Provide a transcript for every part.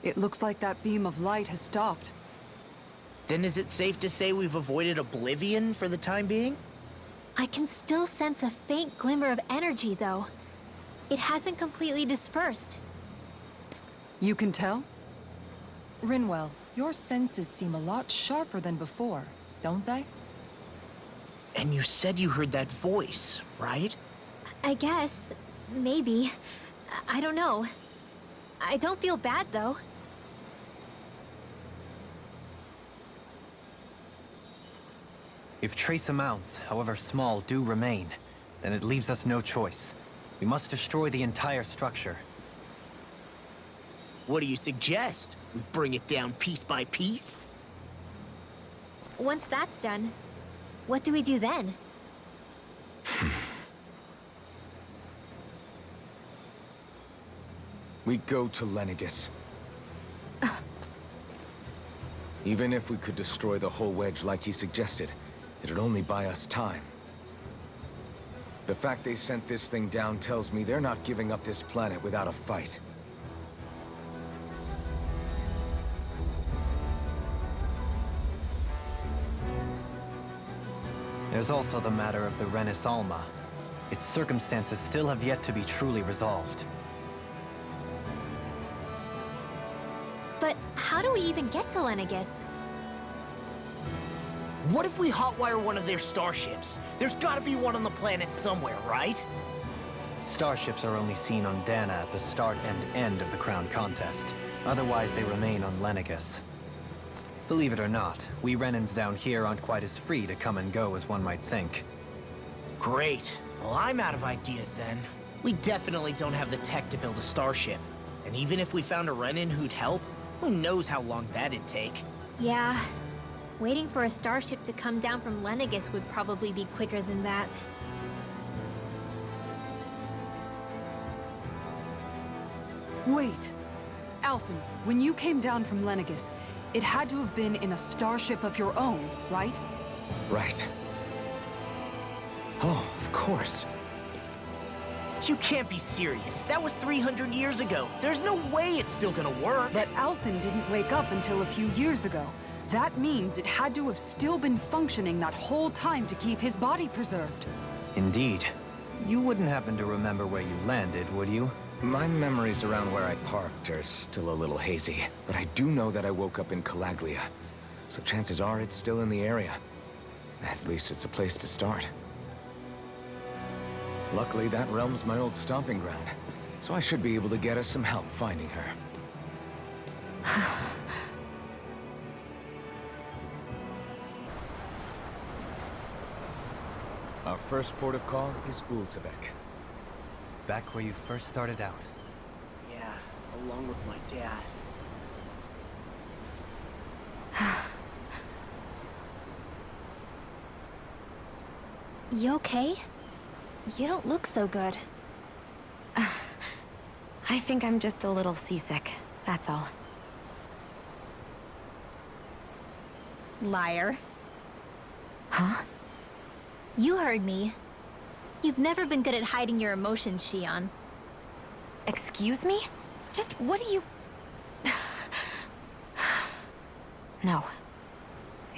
It looks like that beam of light has stopped. Then is it safe to say we've avoided oblivion for the time being? I can still sense a faint glimmer of energy, though. It hasn't completely dispersed. You can tell? Rinwell, your senses seem a lot sharper than before, don't they? And you said you heard that voice, right? I guess. Maybe. I don't know. I don't feel bad, though. If trace amounts, however small, do remain, then it leaves us no choice. We must destroy the entire structure. What do you suggest? We bring it down piece by piece? Once that's done, what do we do then? We go to Lenegis. Even if we could destroy the whole wedge like he suggested, it'd only buy us time. The fact they sent this thing down tells me they're not giving up this planet without a fight. There's also the matter of the Renis Alma. Its circumstances still have yet to be truly resolved. But how do we even get to Lenegis? What if we hotwire one of their starships? There's gotta be one on the planet somewhere, right? Starships are only seen on Dana at the start and end of the Crown Contest. Otherwise, they remain on Lenegis. Believe it or not, we Renans down here aren't quite as free to come and go as one might think. Great. Well, I'm out of ideas then. We definitely don't have the tech to build a starship. And even if we found a Renin who'd help, who knows how long that'd take. Yeah. Waiting for a starship to come down from Lenegis would probably be quicker than that. Wait. Alphen, when you came down from Lenegis, it had to have been in a starship of your own, right? Right. Oh, of course. You can't be serious. That was 300 years ago. There's no way it's still gonna work. But Alphen didn't wake up until a few years ago. That means it had to have still been functioning that whole time to keep his body preserved. Indeed. You wouldn't happen to remember where you landed, would you? My memories around where I parked are still a little hazy, but I do know that I woke up in Calaglia, so chances are it's still in the area. At least it's a place to start. Luckily, that realm's my old stomping ground, so I should be able to get us some help finding her. Our first port of call is Ulzebek. Back where you first started out. Yeah, along with my dad. You okay? You don't look so good. I think I'm just a little seasick, that's all. Liar. Huh? You heard me. You've never been good at hiding your emotions, Shion. Excuse me? Just what do you... No.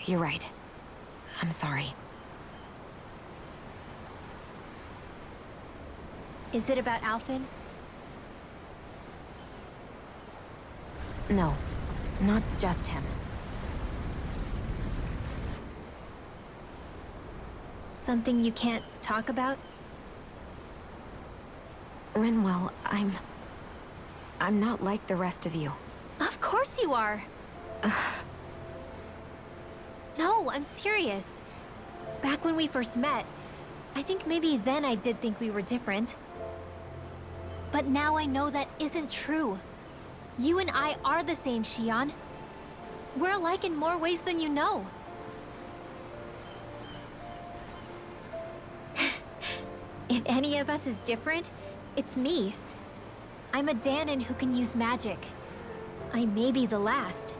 You're right. I'm sorry. Is it about Alphen? No. Not just him. Something you can't talk about? Rinwell, I'm not like the rest of you. Of course you are! No, I'm serious. Back when we first met, I think maybe then I did think we were different. But now I know that isn't true. You and I are the same, Shion. We're alike in more ways than you know. If any of us is different, it's me. I'm a Danan who can use magic. I may be the last.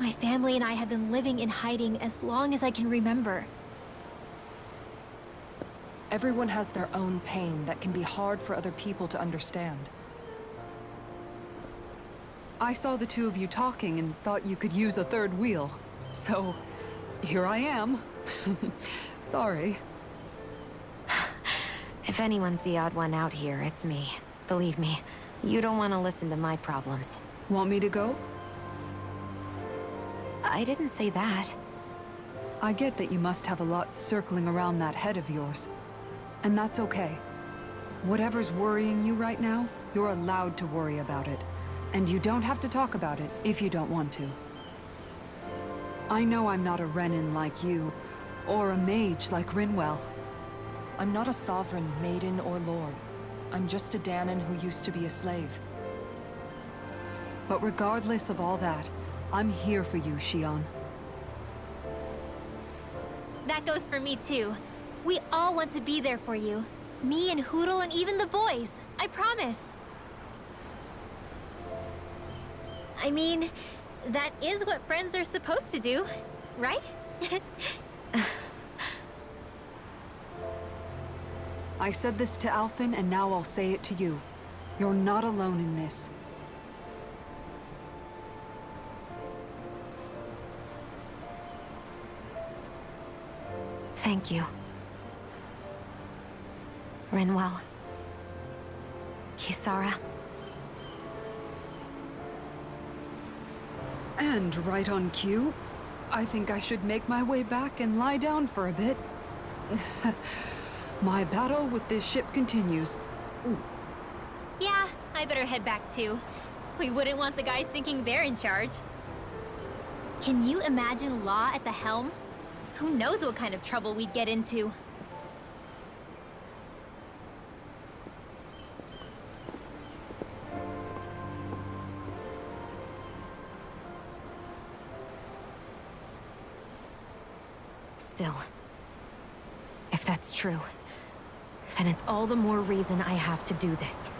My family and I have been living in hiding as long as I can remember. Everyone has their own pain that can be hard for other people to understand. I saw the two of you talking and thought you could use a third wheel. So, here I am. Sorry. If anyone's the odd one out here, it's me. Believe me, you don't want to listen to my problems. Want me to go? I didn't say that. I get that you must have a lot circling around that head of yours. And that's okay. Whatever's worrying you right now, you're allowed to worry about it. And you don't have to talk about it if you don't want to. I know I'm not a Renin like you, or a mage like Rinwell. I'm not a sovereign, maiden, or lord. I'm just a Danan who used to be a slave. But regardless of all that, I'm here for you, Shion. That goes for me too. We all want to be there for you. Me and Hootle and even the boys. I promise. I mean, that is what friends are supposed to do, right? I said this to Alphen, and now I'll say it to you. You're not alone in this. Thank you. Rinwell. Kisara. And right on cue, I think I should make my way back and lie down for a bit. My battle with this ship continues. Yeah, I better head back too. We wouldn't want the guys thinking they're in charge. Can you imagine Law at the helm? Who knows what kind of trouble we'd get into? Still, if that's true, then it's all the more reason I have to do this.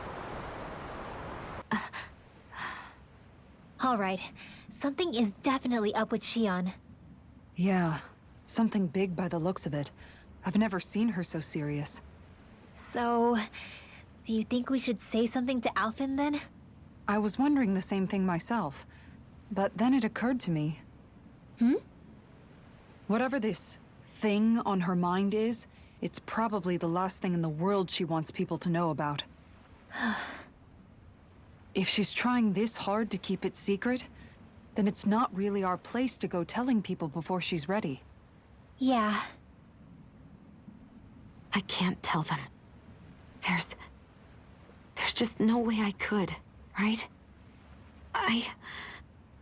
All right, something is definitely up with Shion. Yeah, something big by the looks of it. I've never seen her so serious. So, do you think we should say something to Alphen then? I was wondering the same thing myself, but then it occurred to me. Whatever this thing on her mind is, it's probably the last thing in the world she wants people to know about. If she's trying this hard to keep it secret, then it's not really our place to go telling people before she's ready. Yeah. I can't tell them. There's just no way I could, right?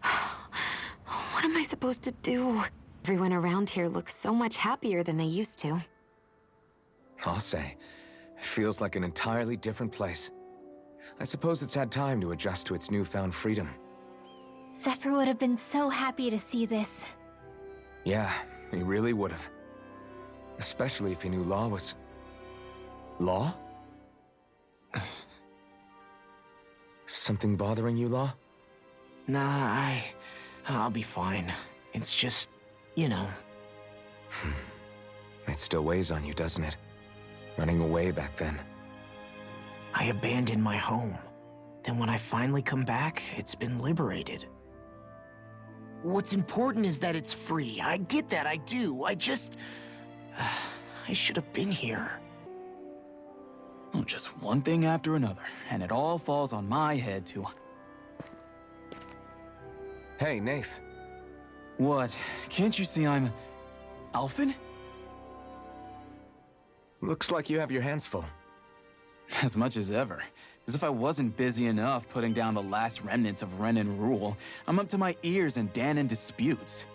What am I supposed to do? Everyone around here looks so much happier than they used to. I'll say, it feels like an entirely different place. I suppose it's had time to adjust to its newfound freedom. Zephyr would have been so happy to see this. Yeah, he really would have. Especially if he knew Law was... Law? Something bothering you, Law? Nah, I'll be fine. It's just, you know. It still weighs on you, doesn't it? Running away back then. I abandoned my home. Then when I finally come back, it's been liberated. What's important is that it's free. I get that, I do. I just... I should have been here. Oh, just one thing after another, and it all falls on my head to... Hey, Nath. What? Can't you see I'm... Alphen? Looks like you have your hands full. As much as ever. As if I wasn't busy enough putting down the last remnants of Renin rule, I'm up to my ears in Danan disputes.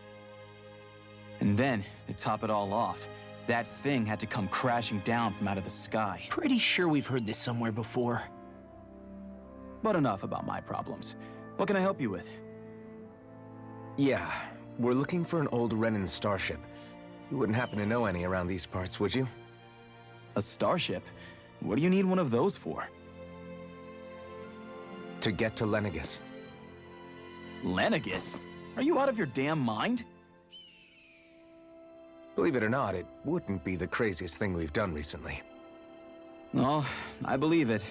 And then, to top it all off, that thing had to come crashing down from out of the sky. Pretty sure we've heard this somewhere before. But enough about my problems. What can I help you with? Yeah, we're looking for an old Renin starship. You wouldn't happen to know any around these parts, would you? A starship? What do you need one of those for? To get to Lenegis. Lenegis? Are you out of your damn mind? Believe it or not, it wouldn't be the craziest thing we've done recently. Well, I believe it.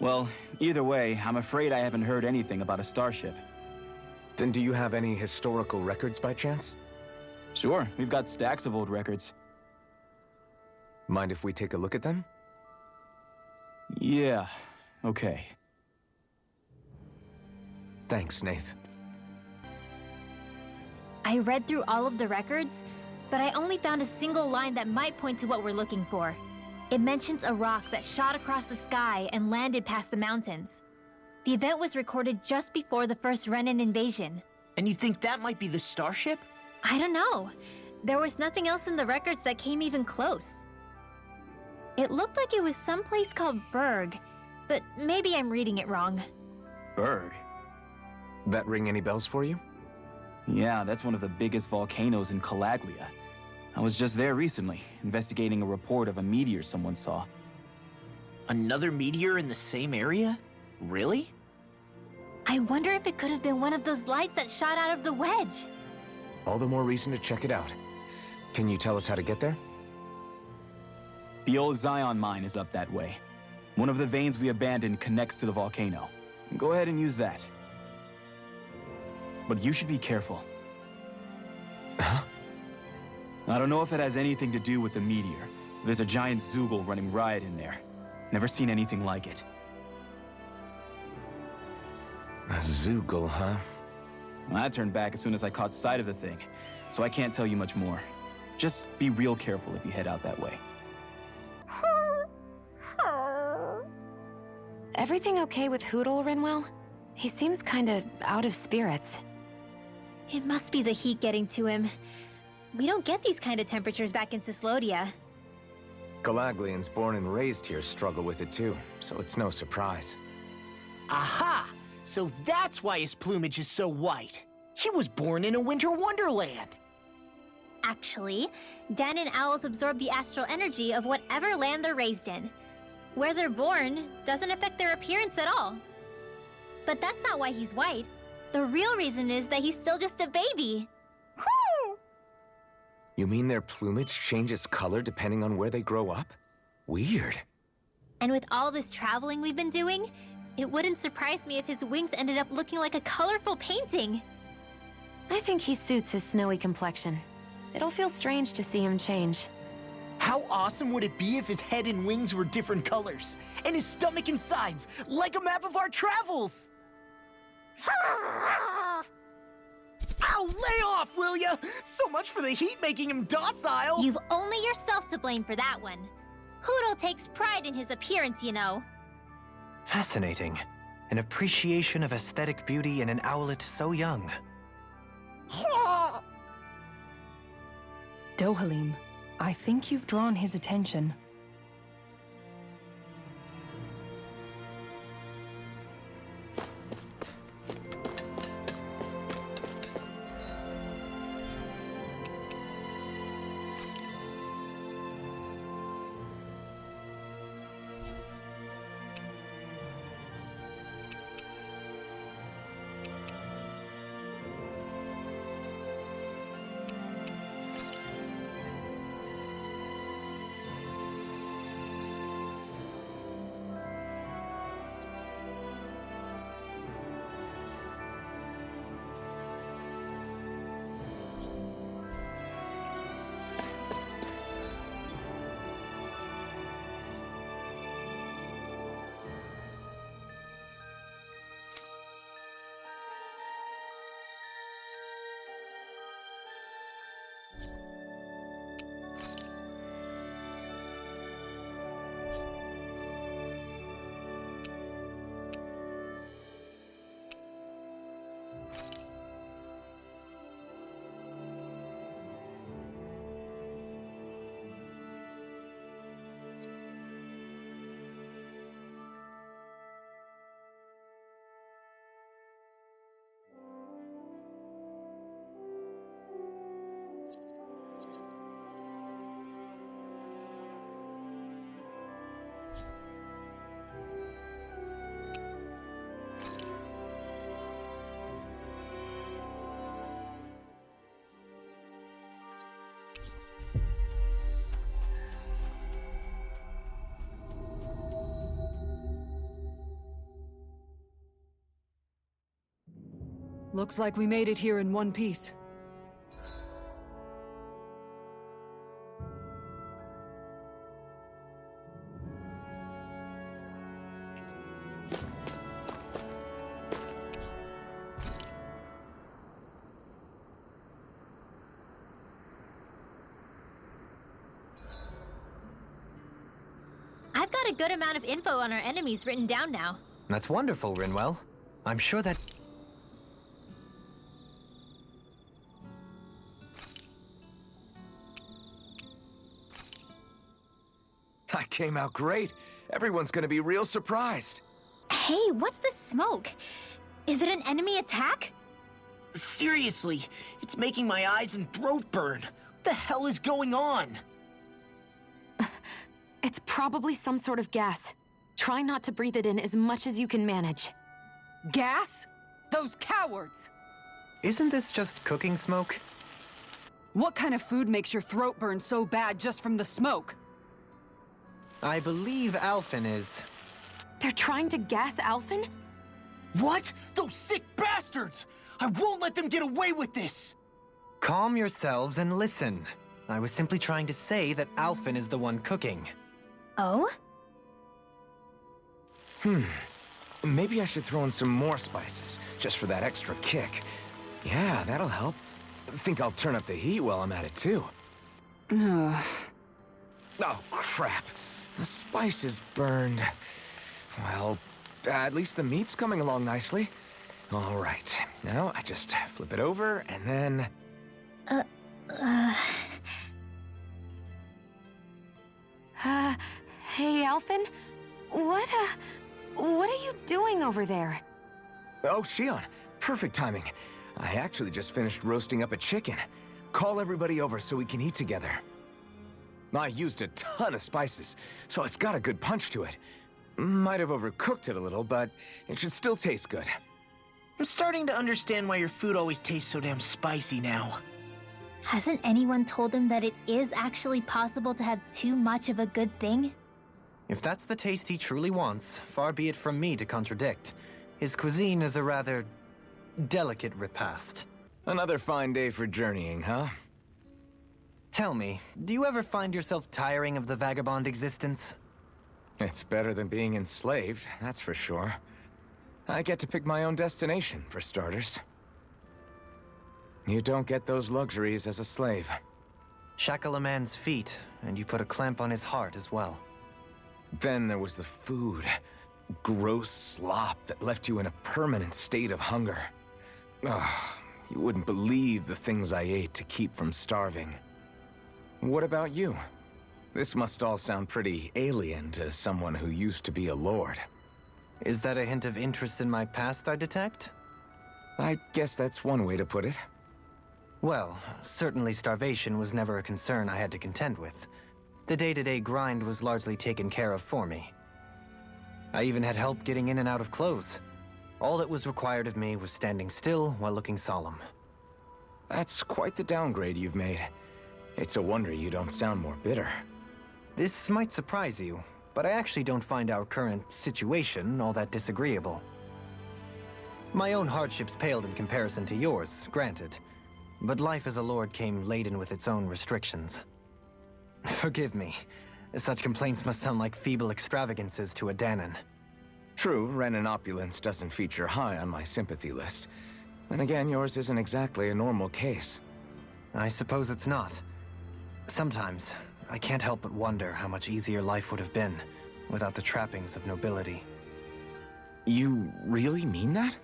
Well, either way, I'm afraid I haven't heard anything about a starship. Then do you have any historical records by chance? Sure, we've got stacks of old records. Mind if we take a look at them? Yeah, okay. Thanks, Nath. I read through all of the records, but I only found a single line that might point to what we're looking for. It mentions a rock that shot across the sky and landed past the mountains. The event was recorded just before the first Renan invasion. And you think that might be the starship? I don't know. There was nothing else in the records that came even close. It looked like it was someplace called Berg, but maybe I'm reading it wrong. Berg? That ring any bells for you? Yeah, that's one of the biggest volcanoes in Calaglia. I was just there recently, investigating a report of a meteor someone saw. Another meteor in the same area? Really? I wonder if it could have been one of those lights that shot out of the wedge. All the more reason to check it out. Can you tell us how to get there? The old Zion mine is up that way. One of the veins we abandoned connects to the volcano. Go ahead and use that. But you should be careful. Huh? I don't know if it has anything to do with the meteor. There's a giant Zoogle running riot in there. Never seen anything like it. A Zoogle, huh? I turned back as soon as I caught sight of the thing, so I can't tell you much more. Just be real careful if you head out that way. Everything okay with Hootle, Rinwell? He seems kinda out of spirits. It must be the heat getting to him. We don't get these kind of temperatures back in Cyslodia. Galaglians born and raised here struggle with it too, so it's no surprise. Aha! So that's why his plumage is so white. He was born in a winter wonderland. Actually, Dan and owls absorb the astral energy of whatever land they're raised in. Where they're born doesn't affect their appearance at all. But that's not why he's white. The real reason is that he's still just a baby. You mean their plumage changes color depending on where they grow up? Weird. And with all this traveling we've been doing, it wouldn't surprise me if his wings ended up looking like a colorful painting. I think he suits his snowy complexion. It'll feel strange to see him change. How awesome would it be if his head and wings were different colors? And his stomach and sides, like a map of our travels! Ow, lay off, will ya? So much for the heat making him docile! You've only yourself to blame for that one. Hootle takes pride in his appearance, you know. Fascinating. An appreciation of aesthetic beauty in an owlet so young. Dohalim, I think you've drawn his attention. Looks like we made it here in one piece. I've got a good amount of info on our enemies written down now. That's wonderful, Rinwell. I'm sure that... I came out great. Everyone's gonna be real surprised. Hey, what's the smoke? Is it an enemy attack? Seriously, it's making my eyes and throat burn. What the hell is going on? It's probably some sort of gas. Try not to breathe it in as much as you can manage. Gas? Those cowards! Isn't this just cooking smoke? What kind of food makes your throat burn so bad just from the smoke? I believe Alphen is... They're trying to gas Alphen? What? Those sick bastards! I won't let them get away with this! Calm yourselves and listen. I was simply trying to say that Alphen is the one cooking. Oh? Maybe I should throw in some more spices, just for that extra kick. Yeah, that'll help. Think I'll turn up the heat while I'm at it, too. Oh, crap. The spice is burned. Well, at least the meat's coming along nicely. All right. Now, I just flip it over, and then... Hey, Alphen? What are you doing over there? Oh, Shion. Perfect timing. I actually just finished roasting up a chicken. Call everybody over so we can eat together. I used a ton of spices, so it's got a good punch to it. Might have overcooked it a little, but it should still taste good. I'm starting to understand why your food always tastes so damn spicy now. Hasn't anyone told him that it is actually possible to have too much of a good thing? If that's the taste he truly wants, far be it from me to contradict. His cuisine is a rather delicate repast. Another fine day for journeying, huh? Tell me, do you ever find yourself tiring of the vagabond existence? It's better than being enslaved, that's for sure. I get to pick my own destination, for starters. You don't get those luxuries as a slave. Shackle a man's feet, and you put a clamp on his heart as well. Then there was the food. Gross slop that left you in a permanent state of hunger. Ugh, you wouldn't believe the things I ate to keep from starving. What about you? This must all sound pretty alien to someone who used to be a lord. Is that a hint of interest in my past I detect? I guess that's one way to put it. Well, certainly starvation was never a concern I had to contend with. The day-to-day grind was largely taken care of for me. I even had help getting in and out of clothes. All that was required of me was standing still while looking solemn. That's quite the downgrade you've made. It's a wonder you don't sound more bitter. This might surprise you, but I actually don't find our current situation all that disagreeable. My own hardships paled in comparison to yours, granted. But life as a lord came laden with its own restrictions. Forgive me. Such complaints must sound like feeble extravagances to a Dahnan. True, Renan opulence doesn't feature high on my sympathy list. Then again, yours isn't exactly a normal case. I suppose it's not. Sometimes, I can't help but wonder how much easier life would have been without the trappings of nobility. You really mean that?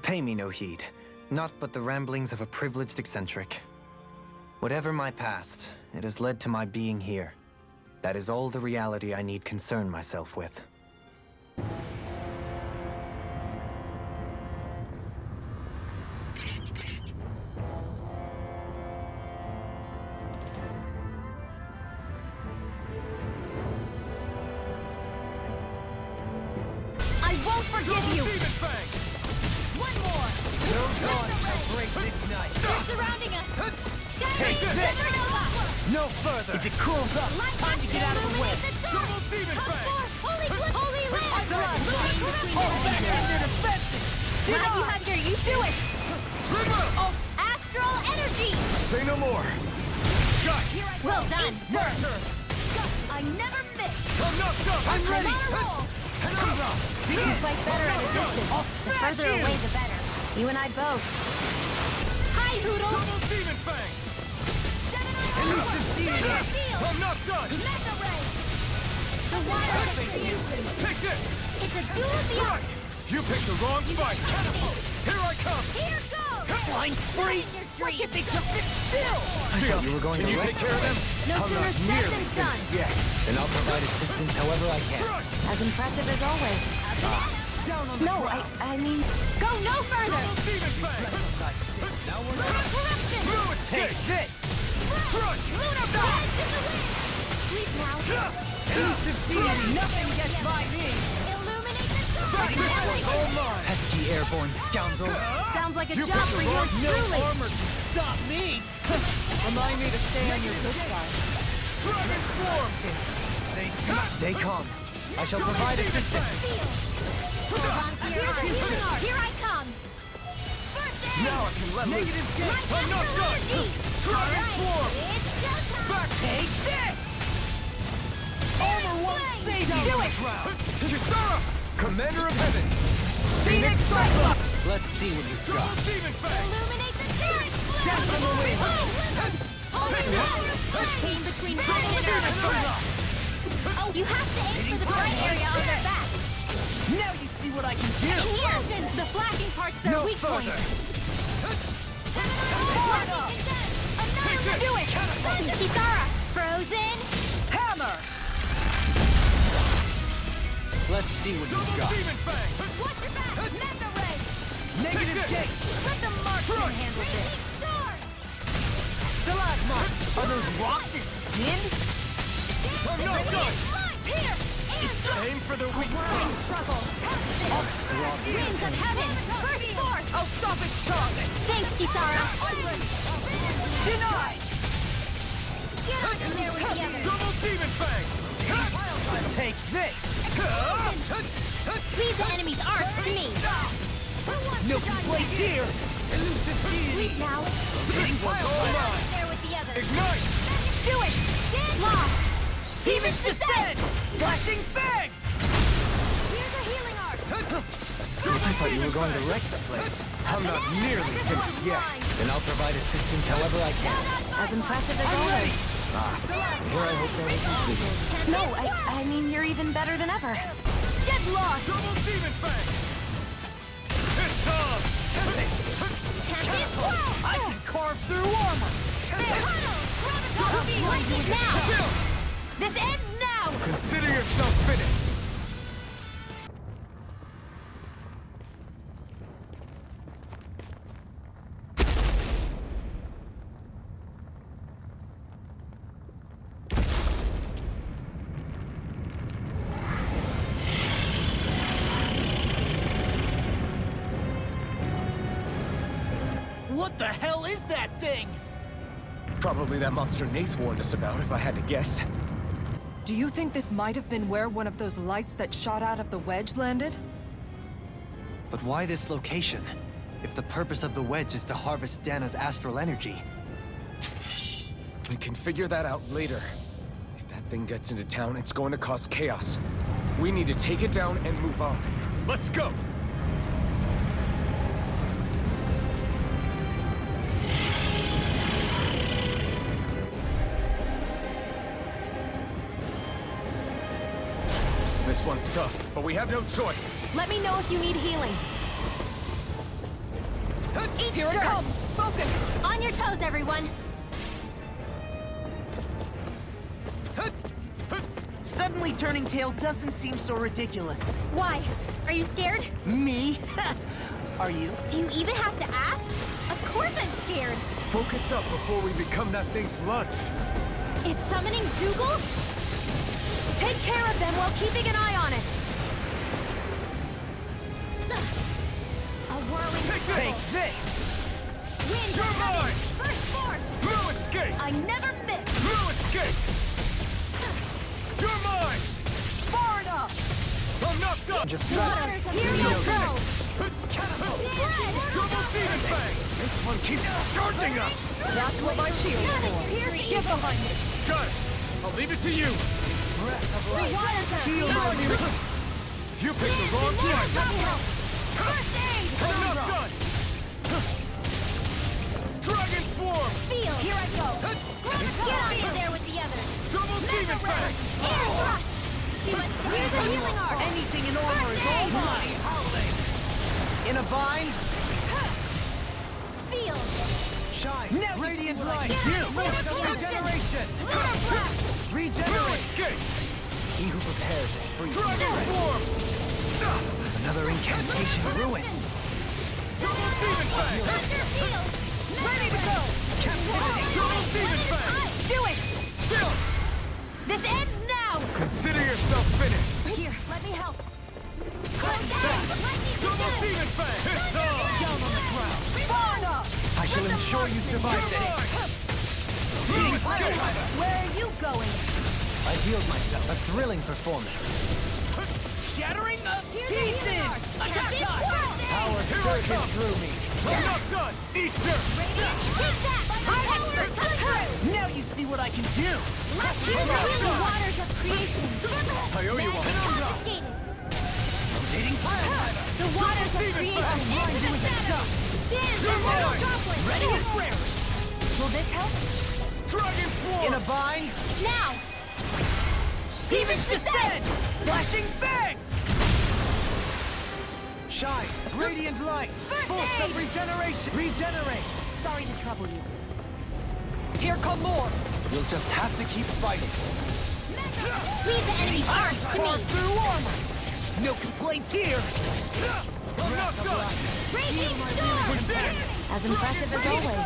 Pay me no heed. Not but the ramblings of a privileged eccentric. Whatever my past, it has led to my being here. That is all the reality I need concern myself with. I won't forgive you! One more! They're surrounding us! Take this! No further! If it cools up, time to get out of the way! Double demon fang! Holy land! Fall back in their defenses! Mighty Hunter, you do it! Astral energy! Say no more. Well done! I never miss! I'm ready. You can fight better at a distance. The further away, the better. You and I both. Hi, Hoodle! Demon Fang. I'm not done! Mega Ray! The water expansion! Take this. It's a duel of the arts! You picked the wrong fight. Here I come. Here goes! Flying spree! Why can't they just sit still? I thought you were going Can to you wreck take care of them? No sooner said than done! Yeah, then I'll provide assistance however I can. As impressive as always. No, I mean... Go no further! Demon Fang. Now we're Corruption! Take this. Lunar Blast in the wind! Sleep now! Nothing gets by me! Illuminate the dark! pesky airborne scoundrels. Sounds like a job for yours truly! Stop me! Remind me to stay on your good side. Dragon Swarm. Stay calm. I shall provide assistance. Hold on to your arms! Here I come! First aid! Now I can let loose. I'm not done! Dragon Swarm. It's showtime! Back. Take this! Armor won't save you! Do it! Kisara, Commander of Heaven. Phoenix Cyclops! Let's see what you've got. Double Demon Fang. Illuminate the Terran Blade! Came between double winner and threat! Oh, you have to aim for the bright area on their back! Now you see what I can do! Here! The flashing part's their weak point! Do it! Kisara! Frozen! Hammer! Let's see what you've Double got. Demon Fang. Watch your back! Mega Ray! Negative gate! Let the marksman handle this! Sword! Stalagmite! Are those rocks his skin? I'm not done. Here! Aim for the weak Whirling spot. struggle! Winds of heaven! First force! I'll stop its charge! Thanks, Kisara! Denied! Get on in there with the others! Double Demon Fang. Take this! Leave the enemy's arc to me! No place here! Sleep now! This one's all mine. There with the others! Ignite. Do it! Lost! Demon's Descent! Flashing Fang! Here's a healing arc! I thought you were going to wreck the place. I'm not nearly finished yet. Then I'll provide assistance however I can. As impressive as always. Here I hope that isn't No, I mean, you're even better than ever. Get lost! Double Demon Fang. It's time. Champion Swirl! I can carve through armor! Now! This ends now! Consider yourself finished. What the hell is that thing? Probably that monster Nath warned us about, if I had to guess. Do you think this might have been where one of those lights that shot out of the wedge landed? But why this location? If the purpose of the wedge is to harvest Dana's astral energy. We can figure that out later. If that thing gets into town, it's going to cause chaos. We need to take it down and move on. Let's go! This one's tough, but we have no choice. Let me know if you need healing. Here it comes! Focus! On your toes, everyone! Suddenly turning tail doesn't seem so ridiculous. Why? Are you scared? Me? Are you? Do you even have to ask? Of course I'm scared! Focus up before we become that thing's lunch. It's summoning Dougal? Take care of them while keeping an eye on it. A whirling Take swirl. this! Wind You're of heaven! mine! First force! No escape! I never miss! No escape! You're mine! Far enough! I'm not done! Waters, here you go! Double Demon Fang! This one keeps charging us! That's what my shield's for. Get behind me. Got it! I'll leave it to you! Feel my lyrics! You picked the wrong fight! I'm not done! Dragon Swarm! Feel. Here I go. Get on there with the others. Double Demon Fang! Here's a healing art. Anything in armor is all mine! In a bind? Seal. Shine! Radiant light! Regeneration. Lunar blast. Ruin Gate! He who prepares is free. Dragon Swarm! Another incantation ruined. Double Demon Fang! Thunder field. Ready to go! Double Demon Fang! Do it. Chill! This ends now. Consider yourself finished! Here, let me help. Lightning Double again. Demon Fang! Hit on! Down on the ground. Far enough. I shall ensure you survive this. Where are you going? I healed myself. A thrilling performance. Shattering the Here's a healing art. Attack time. Power surges through me. I'm not done! Eat dirt! Take that. Power coming through. Now you see what I can do. Here's the healing waters of creation. I owe you one. Confiscated. Rotating time. The waters of creation into the shadows. Stand the mortal droplet. Ready and rare. Will this help? Dragon Swarm! In a bind. Now. Demons descend. Flashing bang! Shine! Radiant light! Force of regeneration! Regenerate! Sorry to trouble you. Here come more. You'll just have to keep fighting. Leave the enemy's arms to me. Through armor! No complaints here! I'm not done! Raging storm. We did it! As impressive as always.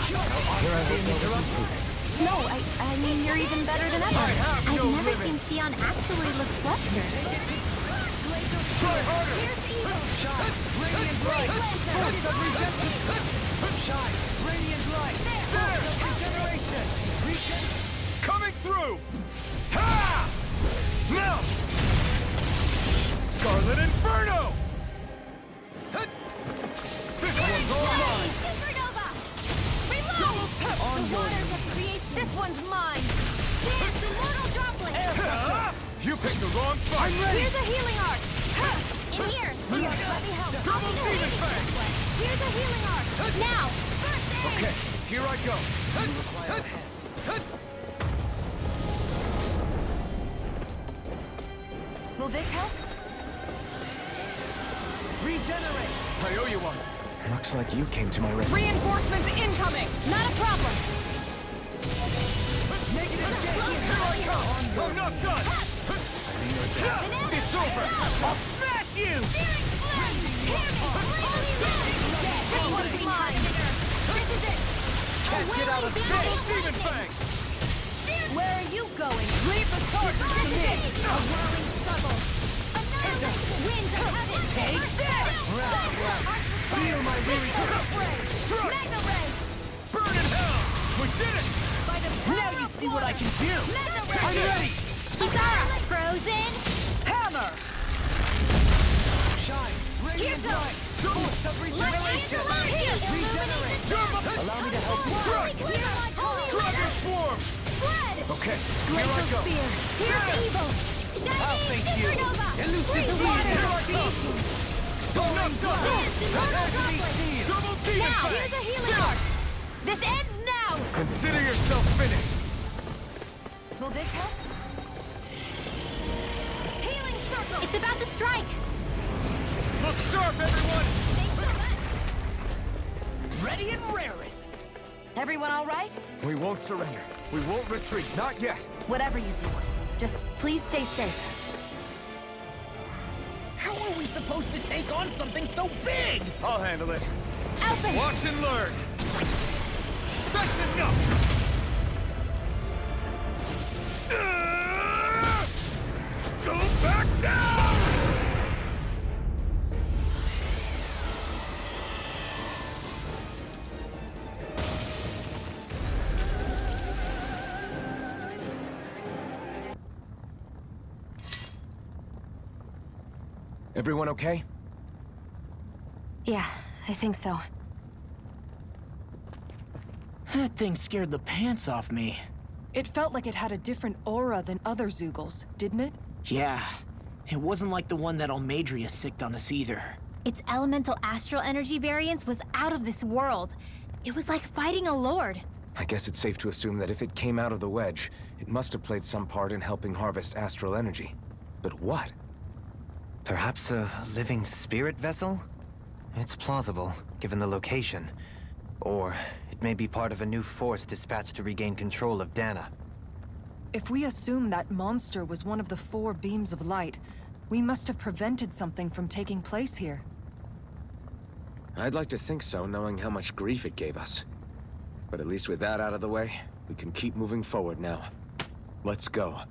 Here I will No, I mean you're even better than ever. have I've no never limit. seen Shion actually look flustered. Try harder! Here's evil. Radiant light! Force of regeneration! Shine! Radiant light! Force of regeneration! Coming through! Ha! Now! Scarlet Inferno! This one's all mine! Supernova. Reload. The waters of creation. This one's mine. Dance immortal droplet. You picked the wrong fight! Here's a healing art. In here. Let me help. Double Demon Fang! Here's a healing art. Now. First aid. Okay, here I go. Will this help? Regenerate! I owe you one. Looks like you came to my rescue. Reinforcements incoming. Not a problem. I'm not done! It's over! I'll smash you! This one's mine. This is it. Can't get out of Double Demon Fang! Where are you going? Leave the charges to me. A whirling struggle. Another winds of heaven. Take this! Feel my Struck! Magna ray! Burn in hell! We did it! By the Now you see what I can do! Magna ray! I'm ready! Kisara! Frozen! Hammer! Shine! Radiant Kirito! light! Force of regeneration! Regenerate! Allow me to help you. Dragon Swarm! Fled! Okay, here I go. Spear! Here's evil! I'll Shining thank you. supernova! Elusive Free demon! water! Here I come! I'm not done! Dance immortal droplet! Double Demon Now, Fang! here's a healing art! This ends now! Consider yourself finished! Will this help? Healing circle! It's about to strike! Look sharp, everyone! Ready and raring! Everyone all right? We won't surrender. We won't retreat. Not yet. Whatever you do, just please stay safe. How are we supposed to take on something so big? I'll handle it. Alpha! Watch and learn! That's enough! Go back down! Everyone okay? Yeah, I think so. That thing scared the pants off me. It felt like it had a different aura than other Zeugles, didn't it? Yeah, it wasn't like the one that Almadria sicked on us either. Its elemental astral energy variance was out of this world. It was like fighting a lord. I guess it's safe to assume that if it came out of the wedge, it must have played some part in helping harvest astral energy. But what? Perhaps a living spirit vessel? It's plausible, given the location. Or it may be part of a new force dispatched to regain control of Dana. If we assume that monster was one of the 4 beams of light, we must have prevented something from taking place here. I'd like to think so, knowing how much grief it gave us. But at least with that out of the way, we can keep moving forward now. Let's go.